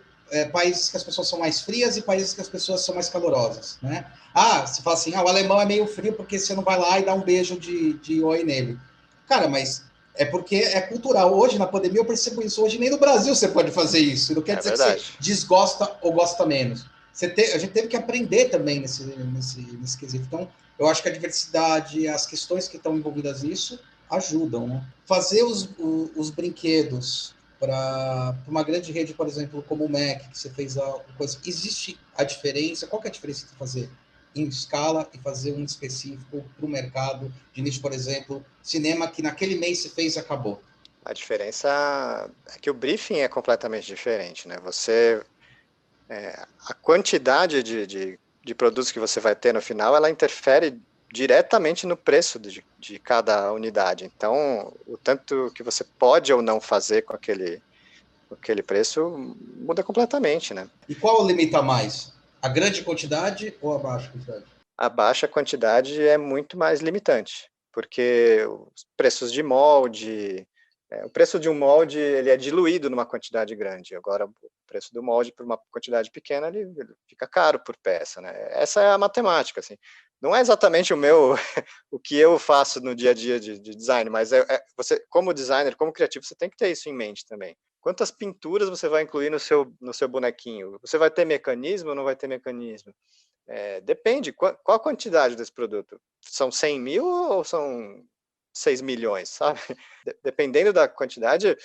países que as pessoas são mais frias e países que as pessoas são mais calorosas, né? Você fala assim, o alemão é meio frio porque você não vai lá e dá um beijo de oi nele. Cara, mas é porque é cultural. Hoje, na pandemia, eu percebo isso. Hoje, nem no Brasil você pode fazer isso. Não quer dizer verdade. que você desgosta ou gosta menos. A gente teve que aprender também nesse quesito. Então, eu acho que a diversidade, as questões que estão envolvidas nisso, ajudam, né? Fazer os brinquedos para uma grande rede, por exemplo, como o Mac, que você fez a coisa, existe a diferença? Qual que é a diferença de fazer em escala e fazer um específico para o mercado de nicho, por exemplo, cinema que naquele mês você fez e acabou? A diferença é que o briefing é completamente diferente, né? A quantidade de produtos que você vai ter no final, ela interfere diretamente no preço de cada unidade. Então, o tanto que você pode ou não fazer com aquele preço muda completamente, né? E qual limita mais? A grande quantidade ou a baixa quantidade? A baixa quantidade é muito mais limitante, porque os preços de molde, o preço de um molde ele é diluído numa quantidade grande. Agora, o preço do molde por uma quantidade pequena ele fica caro por peça, né? Essa é a matemática, assim. Não é exatamente o que eu faço no dia a dia de design, mas você, como designer, como criativo, você tem que ter isso em mente também. Quantas pinturas você vai incluir no seu bonequinho? Você vai ter mecanismo ou não vai ter mecanismo? Depende, qual a quantidade desse produto? São 100 mil ou são 6 milhões, sabe? Dependendo da quantidade,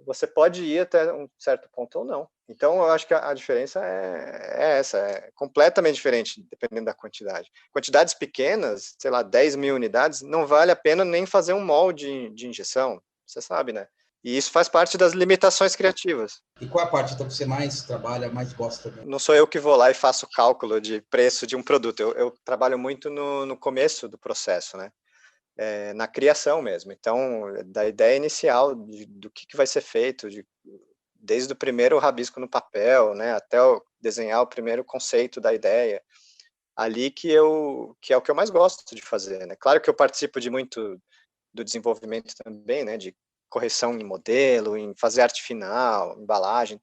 você pode ir até um certo ponto ou não. Então, eu acho que a diferença é essa, é completamente diferente, dependendo da quantidade. Quantidades pequenas, sei lá, 10 mil unidades, não vale a pena nem fazer um molde de injeção, você sabe, né? E isso faz parte das limitações criativas. E qual é a parte então, que você mais trabalha, mais gosta? Não sou eu que vou lá e faço cálculo de preço de um produto, eu trabalho muito no começo do processo, né? Na criação mesmo. Então, da ideia inicial, do que vai ser feito, desde o primeiro rabisco no papel, né, até desenhar o primeiro conceito da ideia, ali que é o que eu mais gosto de fazer, né? Claro que eu participo de muito do desenvolvimento também, né, de correção em modelo, em fazer arte final, embalagem,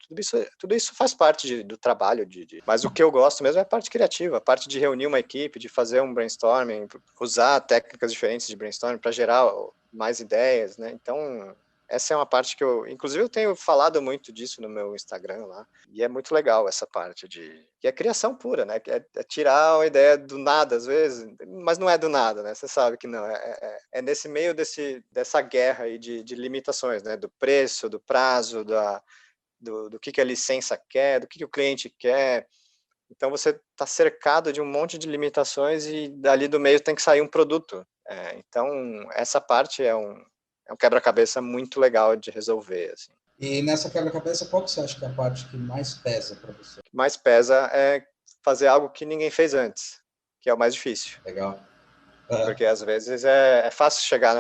tudo isso faz parte do trabalho, mas o que eu gosto mesmo é a parte criativa, a parte de reunir uma equipe, de fazer um brainstorming, usar técnicas diferentes de brainstorming para gerar mais ideias, né? Então, essa é uma parte que inclusive eu tenho falado muito disso no meu Instagram lá, e é muito legal essa parte que é criação pura, né? Que é tirar uma ideia do nada, às vezes, mas não é do nada, né? Você sabe que não, é nesse meio dessa guerra aí de limitações, né? Do preço, do prazo, do que a licença quer, do que o cliente quer. Então você está cercado de um monte de limitações e dali do meio tem que sair um produto. Então essa parte é um quebra-cabeça muito legal de resolver, assim. E nessa quebra-cabeça, qual que você acha que é a parte que mais pesa para você? O que mais pesa é fazer algo que ninguém fez antes, que é o mais difícil. Legal. Porque às vezes é fácil chegar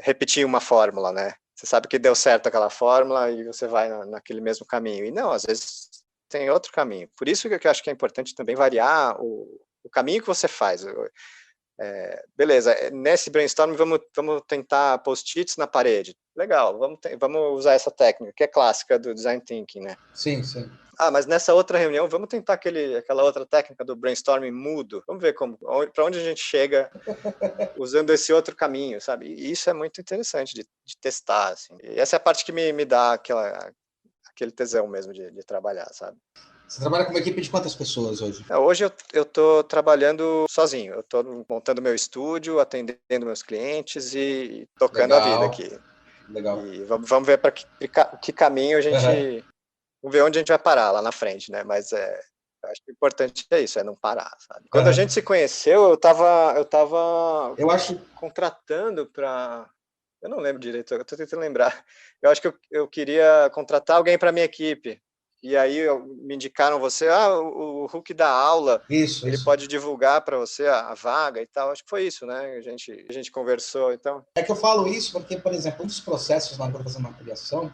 repetir uma fórmula, né? Você sabe que deu certo aquela fórmula e você vai naquele mesmo caminho. E não, às vezes tem outro caminho. Por isso que eu acho que é importante também variar o caminho que você faz. Beleza, nesse brainstorm vamos tentar post-its na parede. Legal, vamos usar essa técnica, que é clássica do design thinking, né? Sim, sim. Mas nessa outra reunião, vamos tentar aquela outra técnica do brainstorming mudo. Vamos ver para onde a gente chega usando esse outro caminho, sabe? E isso é muito interessante de testar, assim. E essa é a parte que me dá aquele tesão mesmo de trabalhar, sabe? Você trabalha com uma equipe de quantas pessoas hoje? Hoje eu estou trabalhando sozinho. Eu estou montando meu estúdio, atendendo meus clientes e tocando a vida aqui. Legal. E vamos ver para que caminho a gente... Vamos ver onde a gente vai parar lá na frente, né? Mas eu acho que o importante é isso, é não parar, sabe? Quando a gente se conheceu, eu tava contratando para... Eu não lembro direito, eu tô tentando lembrar. Eu acho que eu queria contratar alguém para minha equipe. E aí me indicaram você, o Hulk dá aula, ele pode divulgar para você a vaga e tal. Acho que foi isso, né? A gente conversou, então. É que eu falo isso porque, por exemplo, um dos processos na hora que eu tô fazendo uma criação,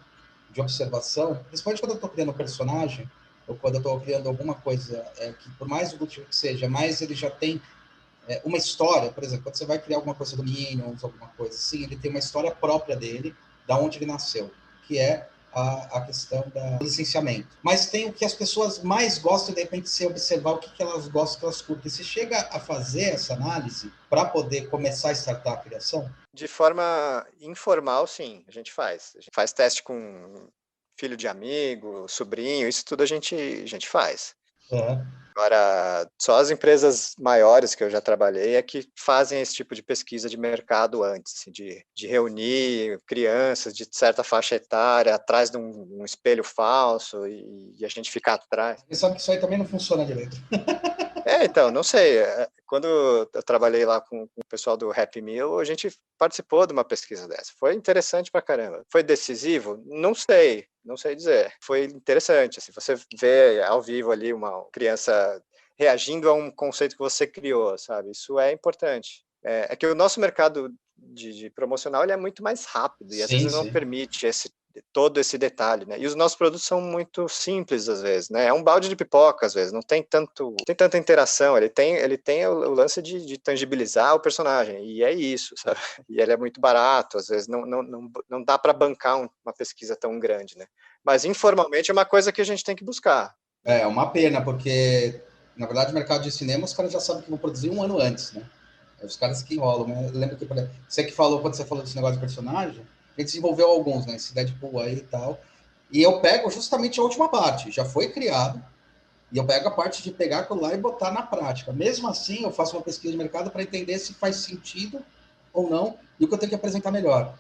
de observação, principalmente quando eu estou criando um personagem, ou quando eu estou criando alguma coisa que, por mais útil que seja, mais ele já tem uma história. Por exemplo, quando você vai criar alguma coisa do Minions, alguma coisa assim, ele tem uma história própria dele, da onde ele nasceu, que é a questão do licenciamento. Mas tem o que as pessoas mais gostam, de repente, se observar o que elas gostam, que elas curtem. Você chega a fazer essa análise para poder começar a startar a criação? De forma informal, sim, a gente faz. A gente faz teste com filho de amigo, sobrinho, isso tudo a gente faz. Agora, só as empresas maiores que eu já trabalhei é que fazem esse tipo de pesquisa de mercado antes, de reunir crianças de certa faixa etária atrás de um espelho falso e a gente ficar atrás. Você sabe que isso aí também não funciona direito. Então, não sei. Quando eu trabalhei lá com o pessoal do Happy Meal, a gente participou de uma pesquisa dessa. Foi interessante pra caramba. Foi decisivo? Não sei dizer. Foi interessante. Assim, você vê ao vivo ali uma criança reagindo a um conceito que você criou, sabe? Isso é importante. É que o nosso mercado de promocional ele é muito mais rápido e às vezes não permite todo esse detalhe, né? E os nossos produtos são muito simples às vezes, né? É um balde de pipoca às vezes, não tem tanta interação. Ele tem o lance de tangibilizar o personagem e é isso, sabe? E ele é muito barato, às vezes não dá para bancar uma pesquisa tão grande, né? Mas informalmente é uma coisa que a gente tem que buscar. É uma pena, porque na verdade o mercado de cinema os caras já sabem que vão produzir um ano antes, né? Os caras que enrolam, né? Eu lembro que você que falou, quando você falou desse negócio de personagem, a gente desenvolveu alguns, né? Esse Deadpool aí e tal. E eu pego justamente a última parte. Já foi criado. E eu pego a parte de pegar aquilo lá e botar na prática. Mesmo assim, eu faço uma pesquisa de mercado para entender se faz sentido ou não e o que eu tenho que apresentar melhor.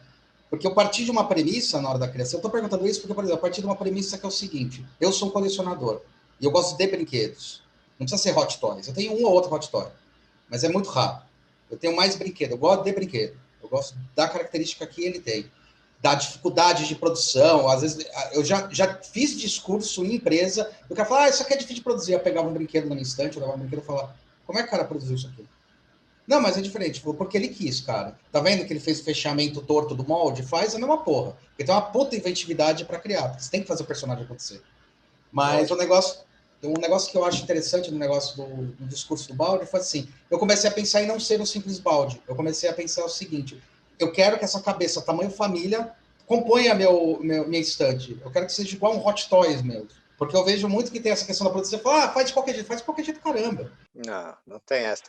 Porque eu parti de uma premissa na hora da criação. Eu estou perguntando isso porque, por exemplo, eu parti de uma premissa que é o seguinte: eu sou um colecionador e eu gosto de brinquedos. Não precisa ser hot toys. Eu tenho um ou outro hot toy, mas é muito raro. Eu tenho mais brinquedo. Eu gosto de brinquedo. Eu gosto da característica que ele tem, da dificuldade de produção. Às vezes, eu já fiz discurso em empresa. O cara fala, isso aqui é difícil de produzir. Eu pegava um brinquedo no instante, eu levava um brinquedo e falava, como é que o cara produziu isso aqui? Não, mas é diferente, porque ele quis, cara. Tá vendo que ele fez o fechamento torto do molde? Faz a mesma porra. Porque tem uma puta inventividade para criar, porque você tem que fazer o personagem acontecer. Mas um negócio que eu acho interessante no negócio do discurso do balde foi assim: eu comecei a pensar em não ser um simples balde. Eu comecei a pensar o seguinte: eu quero que essa cabeça, tamanho família, componha minha estante. Eu quero que seja igual um Hot Toys meu. Porque eu vejo muito que tem essa questão da produção. Fala, faz de qualquer jeito, caramba. Não tem essa.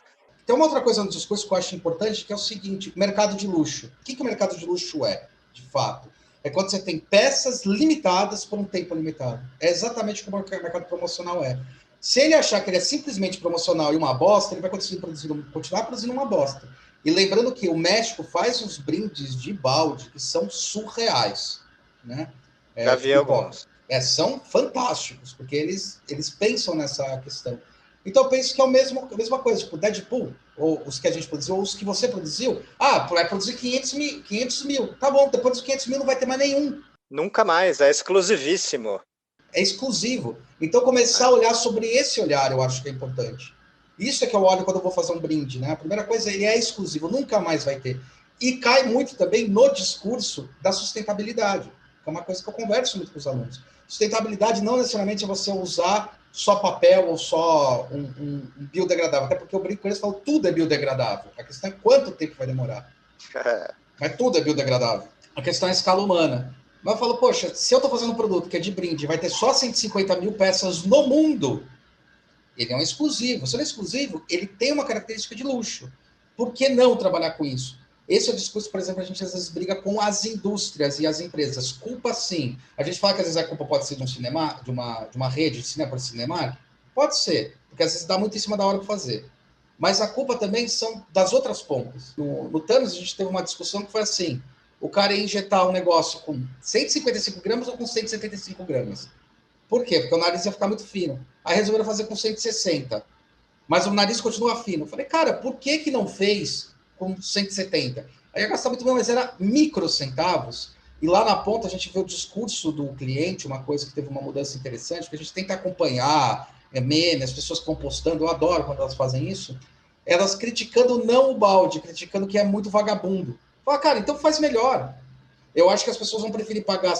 Tem uma outra coisa no discurso que eu acho importante, que é o seguinte: mercado de luxo. O que o mercado de luxo é, de fato? É quando você tem peças limitadas por um tempo limitado. É exatamente como o mercado promocional é. Se ele achar que ele é simplesmente promocional e uma bosta, ele vai continuar produzindo uma bosta. E lembrando que o México faz uns brindes de balde que são surreais, né? Já vi alguns. São fantásticos, porque eles pensam nessa questão. Então eu penso que é a mesma coisa, tipo, Deadpool, ou os que a gente produziu, ou os que você produziu. Vai produzir 500 mil. Tá bom, depois dos 500 mil não vai ter mais nenhum. Nunca mais, é exclusivíssimo. É exclusivo. Então começar a olhar sobre esse olhar, eu acho que é importante. Isso é que eu olho quando eu vou fazer um brinde, né? A primeira coisa, ele é exclusivo, nunca mais vai ter. E cai muito também no discurso da sustentabilidade, que é uma coisa que eu converso muito com os alunos. Sustentabilidade não necessariamente é você usar só papel ou só um biodegradável, até porque eu brinco com eles e falo, tudo é biodegradável. A questão é quanto tempo vai demorar. Mas tudo é biodegradável. A questão é a escala humana. Mas eu falo, poxa, se eu estou fazendo um produto que é de brinde, vai ter só 150 mil peças no mundo, ele é um exclusivo. Se ele é exclusivo, ele tem uma característica de luxo. Por que não trabalhar com isso? Esse é o discurso, por exemplo, a gente às vezes briga com as indústrias e as empresas. Culpa sim. A gente fala que às vezes a culpa pode ser de um cinema, de uma rede de cinema por cinema. Pode ser, porque às vezes dá muito em cima da hora para fazer. Mas a culpa também são das outras pontas. No Thanos, a gente teve uma discussão que foi assim: o cara ia injetar um negócio com 155 gramas ou com 175 gramas. Por quê? Porque o nariz ia ficar muito fino. Aí resolveram fazer com 160. Mas o nariz continua fino. Eu falei, cara, por que não fez com 170? Aí ia gastar muito bem, mas era microcentavos. E lá na ponta a gente vê o discurso do cliente, uma coisa que teve uma mudança interessante, que a gente tenta acompanhar, meme, as pessoas que estão postando, eu adoro quando elas fazem isso, elas criticando não o balde, criticando que é muito vagabundo. Fala, cara, então faz melhor. Eu acho que as pessoas vão preferir pagar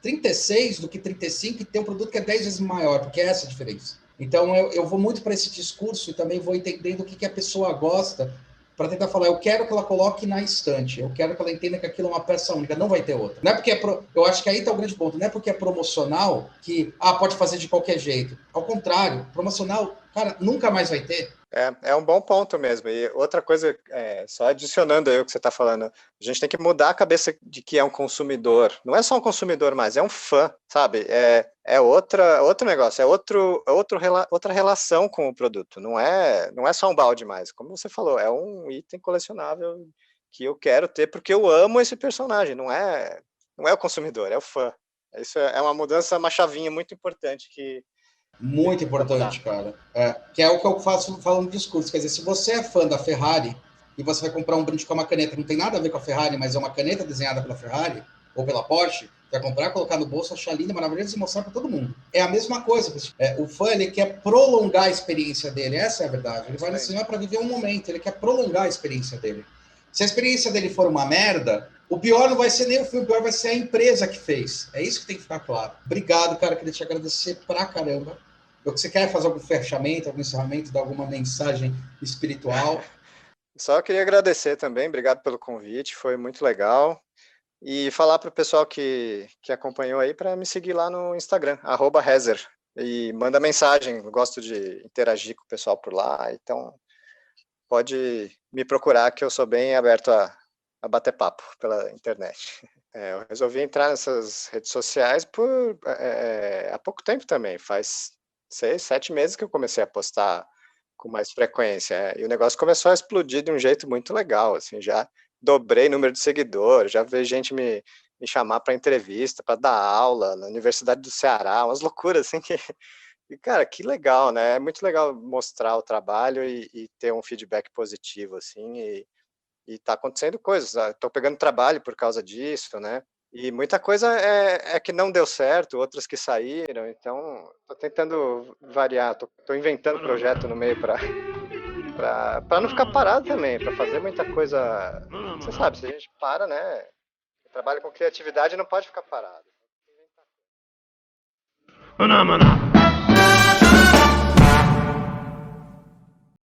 36 do que 35 e ter um produto que é 10 vezes maior, porque é essa a diferença. Então eu vou muito para esse discurso e também vou entendendo o que a pessoa gosta para tentar falar, eu quero que ela coloque na estante, eu quero que ela entenda que aquilo é uma peça única, não vai ter outra. Não é porque eu acho que aí está o grande ponto, não é porque é promocional que pode fazer de qualquer jeito. Ao contrário, promocional, cara, nunca mais vai ter. É um bom ponto mesmo. E outra coisa, só adicionando aí o que você está falando, a gente tem que mudar a cabeça de que é um consumidor. Não é só um consumidor mais, é um fã, sabe? É outro negócio, outra relação com o produto. Não é só um balde mais. Como você falou, é um item colecionável que eu quero ter porque eu amo esse personagem. Não é o consumidor, é o fã. Isso é uma mudança, uma chavinha muito importante que muito importante, cara. Que é o que eu faço falando no discurso. Quer dizer, se você é fã da Ferrari e você vai comprar um brinde com uma caneta, não tem nada a ver com a Ferrari, mas é uma caneta desenhada pela Ferrari ou pela Porsche, vai comprar, colocar no bolso, achar linda, maravilhosa e mostrar para todo mundo. É a mesma coisa. O fã, ele quer prolongar a experiência dele. Essa é a verdade. Ele vai no cinema para viver um momento. Ele quer prolongar a experiência dele. Se a experiência dele for uma merda, o pior não vai ser nem o filme, o pior vai ser a empresa que fez. É isso que tem que ficar claro. Obrigado, cara. Queria te agradecer pra caramba. Você quer fazer algum fechamento, algum encerramento, dar alguma mensagem espiritual? Só queria agradecer também, obrigado pelo convite, foi muito legal. E falar para o pessoal que acompanhou aí para me seguir lá no Instagram, @Rezer. E manda mensagem, eu gosto de interagir com o pessoal por lá, então pode me procurar que eu sou bem aberto a bater papo pela internet. Eu resolvi entrar nessas redes sociais há pouco tempo também, faz 6, 7 meses que eu comecei a postar com mais frequência. E o negócio começou a explodir de um jeito muito legal, assim, já dobrei número de seguidores, já vi gente me chamar para entrevista, para dar aula na Universidade do Ceará, umas loucuras assim que... E, cara, que legal, né? É muito legal mostrar o trabalho e ter um feedback positivo, assim, e tá acontecendo coisas. Tô pegando trabalho por causa disso, né? E muita coisa é que não deu certo, outras que saíram, então tô tentando variar, tô inventando projeto no meio para não ficar parado também, para fazer muita coisa. Você sabe, se a gente para, né? Trabalha com criatividade não pode ficar parado. Phenomena.